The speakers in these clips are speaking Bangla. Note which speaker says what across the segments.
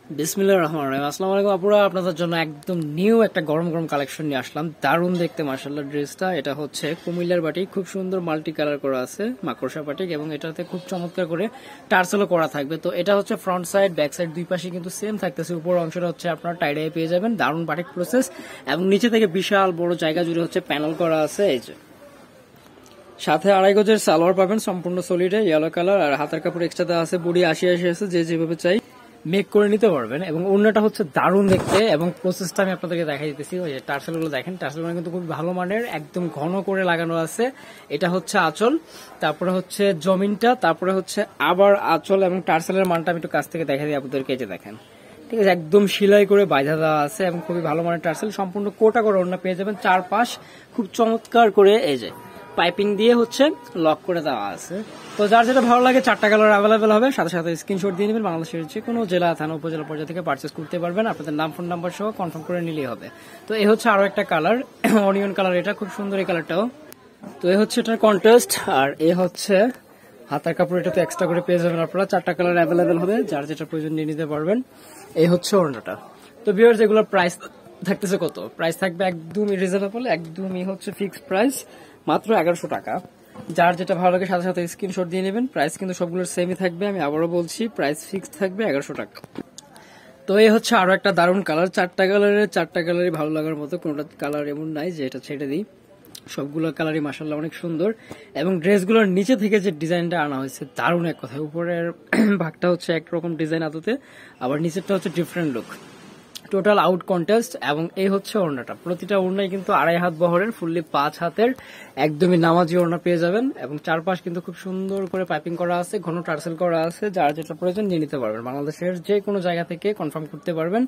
Speaker 1: বিসমিল্লাহির রহমানির রহিম। আসসালামু আলাইকুম আপুরা, আপনাদের জন্য একদম নিউ একটা গরম গরম কালেকশন নিয়ে আসলাম। দারুণ দেখতে মাশাআল্লাহ ড্রেসটা। এটা হচ্ছে কুমিল্লার বাটিক, খুব সুন্দর মাল্টি কালার করা আছে মাকড়সা বাটিক, এবং এটাতে খুব চমৎকার করে টার্সেলও করা থাকবে। তো এটা হচ্ছে ফ্রন্ট সাইড ব্যাক সাইড দুই পাশে কিন্তু সেম থাকতেছে। উপর অংশটা হচ্ছে আপনার টাইডাই পেয়ে যাবেন, দারুণ বাটিক প্রসেস, এবং নিচে থেকে বিশাল বড় জায়গা জুড়ে হচ্ছে প্যানেল করা আছে। এই যে সাথে 2.5 গজের সালোয়ার পাবেন সম্পূর্ণ সলিডে ইয়েলো কালার, আর হাতের কাপড় এক্সট্রা দেওয়া আছে, বডি 80 আছে, যে যেভাবে চাই মেক করে নিতে পারবেন। এবং ওড়নাটা হচ্ছে দারুণ দেখতে, এবং প্রসেসটা আমি আপনাদেরকে দেখাই দিতেছি। ওই যে টার্সেলগুলো দেখেন, টার্সেলগুলো কিন্তু খুব ভালো মানের, একদম ঘন করে লাগানো আছে। এটা হচ্ছে আঁচল, তারপরে হচ্ছে জমিনটা, তারপরে হচ্ছে আবার আঁচল, এবং টার্সেলের মানটা আমি একটু কাছ থেকে দেখাই দিই আপনাদেরকে। এই যে দেখেন, ঠিক আছে, একদম সেলাই করে বাইধা দেওয়া আছে, এবং খুবই ভালো মানের টার্সেল। সম্পূর্ণ কোটা করে ওড়না পেয়ে যাবেন, চারপাশ খুব চমৎকার করে এই যে পাইপিং দিয়ে হচ্ছে লক করে দেওয়া আছে। তো যার যেটা ভালো লাগে 4টা কালার অ্যাভেলেবেল হবে, সাথে সাথে স্ক্রিনশট দিয়ে নেবেন। বাংলাদেশের যে কোনো জেলা, থানা, উপজেলা পর্যায়ে থেকে পারচেস করতে পারবেন। আপনাদের নাম, ফোন নাম্বার সহ কনফার্ম করে নিলেই হবে। তো এই হচ্ছে আরো একটা কালার, অনিয়ন কালার, এটা খুব সুন্দর এই কালারটাও। তো এই হচ্ছে এটার কন্ট্রাস্ট, আর এ হচ্ছে হাতার কাপড়। এটা তো এক্সট্রা করে পেয়ে যাবেন আপনারা, 4টা কালার অ্যাভেলেবেল হবে, যার যেটা প্রয়োজন নিয়ে নিতে পারবেন। এই হচ্ছে ওড়নাটা। তো ভিউয়ার্স, এগুলোর প্রাইস থাকতেছে কত? প্রাইস থাকবে একদমই রিজনেবল, একদমই হচ্ছে ফিক্সড প্রাইস, মাত্র 1100 টাকা। যার যেটা ভালো লাগে সাথে সাথে স্ক্রিনশট দিয়ে নেবেন। প্রাইস কিন্তু সবগুলোর সেমই থাকবে, আমি আবারও বলছি, প্রাইস ফিক্সড থাকবে 1100 টাকা। তো এই হচ্ছে আরো একটা দারুণ কালার, 4টা কালারই ভালো লাগার মতো, কোনটা কালার এমন নাই যে এটা ছেড়ে দিই। সবগুলো কালারই মাশাআল্লাহ অনেক সুন্দর, এবং ড্রেসগুলোর নিচে থেকে যে ডিজাইনটা আনা হয়েছে দারুণ এক কথায়। উপরের ভাগটা হচ্ছে একরকম ডিজাইন আদতে, আবার নিচেরটা হচ্ছে different look, total out contest. এবং এই হচ্ছে ওড়নাটা, প্রতিটা ওড়নাই কিন্তু 2.5 হাত বহরের, ফুললি 5 হাতের, একদমই নামাজি ওড়না পেয়ে যাবেন। এবং চারপাশ কিন্তু খুব সুন্দর করে পাইপিং করা আছে, ঘন টার্সেল করা আছে, যার যেটা প্রয়োজন নিয়ে নিতে পারবেন। বাংলাদেশের যে কোনো জায়গা থেকে কনফার্ম করতে পারবেন।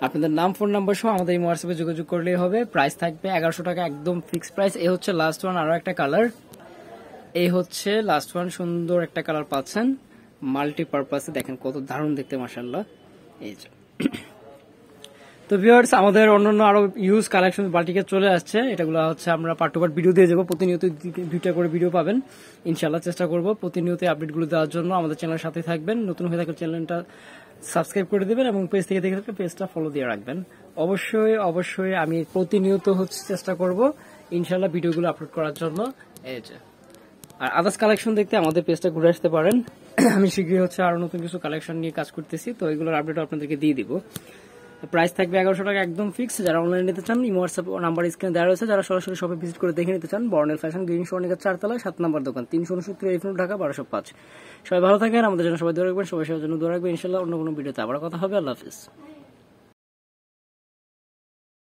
Speaker 1: আপনাদের নাম, ফোন নাম্বার সহ আমাদের এই হোয়াটসঅ্যাপে যোগাযোগ করলেই হবে। প্রাইস থাকবে 1100 টাকা, একদম ফিক্সড প্রাইস। এই হচ্ছে লাস্ট ওয়ান, আরো একটা কালার। এই হচ্ছে লাস্ট ওয়ান, সুন্দর একটা কালার পাচ্ছেন মাল্টি পারপাসে, দেখেন কত দারুণ দেখতে মাশাআল্লাহ। এই যে তো ভিউয়ার্স, আমাদের অন্যান্য আরো ইউজ কালেকশন বাটিকে চলে আসছে। এটাগুলো হচ্ছে আমরা পার্ট টু পার্ট ভিডিও দিয়ে যাবো, প্রতিনিয়ত 2টা করে ভিডিও পাবেন ইনশাআল্লাহ। চেষ্টা করবো প্রতিনিয়ত আপডেটগুলো দেওয়ার জন্য। আমাদের চ্যানেলের সাথে থাকবেন, নতুন হয়ে থাকলে চ্যানেলটা সাবস্ক্রাইব করে দিবেন, এবং পেজ থেকে দেখে থাকলে পেজটা ফলো দিয়ে রাখবেন। অবশ্যই অবশ্যই আমি প্রতিনিয়ত হচ্ছে চেষ্টা করব ইনশাআল্লাহ ভিডিওগুলো আপলোড করার জন্য। এই যে আর আদার্স কালেকশন দেখতে আমাদের পেজটা ঘুরে আসতে পারেন। আমি শীঘ্রই হচ্ছে আরো নতুন কিছু কালেকশন নিয়ে কাজ করতেছি, তো এগুলোর আপডেট আপনাদেরকে দিয়ে দিব। প্রাইস থাকবে 1100 টাকা, একদম ফিক্স। যারা অনলাইনে নিতে চান হোয়াটসঅ্যাপ নাম্বার স্ক্রিনে দেওয়া রয়েছে, যারা সরাসরি শপে ভিজিট করে দেখে নিতে চান, বর্ণেল ফ্যাশন, গ্রিন সর্ণিকার 4 তলায় 7 নম্বর দোকান, 369 এফ ঢাকা 1205। সবাই ভালো থাকেন, আমাদের জন্য সবাই দোয়া রাখবেন, সবাই সবার জন্য দোয়া রাখবেন। ইনশাআল্লাহ অন্য কোনো ভিডিওতে আবার কথা হবে। আল্লাহ হাফিজ।